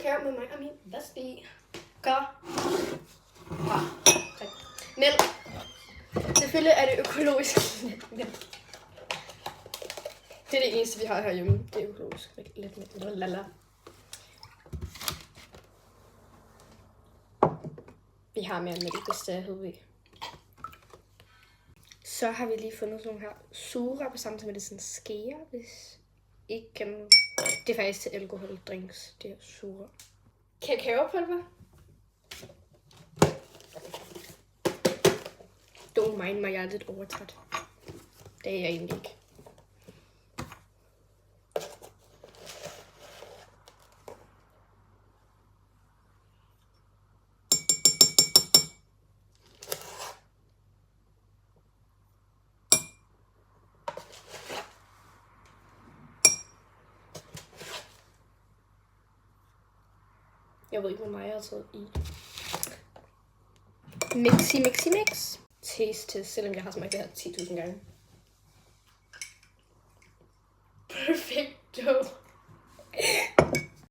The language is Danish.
kakao med mig og min bestie. Gør. Tak. Mælk. Selvfølgelig er det økologisk mælk. Det er det eneste, vi har herhjemme. Det er økologisk. Lidt mælk. Lala. Vi har mere mælk, hvis det er hedvig. Så har vi lige fundet sådan nogle her sugerør på samme tid med det sådan skeer, hvis ikke kan. Det er faktisk til alkoholdrinks, det her sugerør. Kakaopulver. Don't mind mig, jeg er lidt overtræt. Det er jeg egentlig ikke. Jeg ved ikke, hvor meget jeg har taget i. Mix. Taste, selvom jeg har smagt det her 10.000 gange. Perfecto.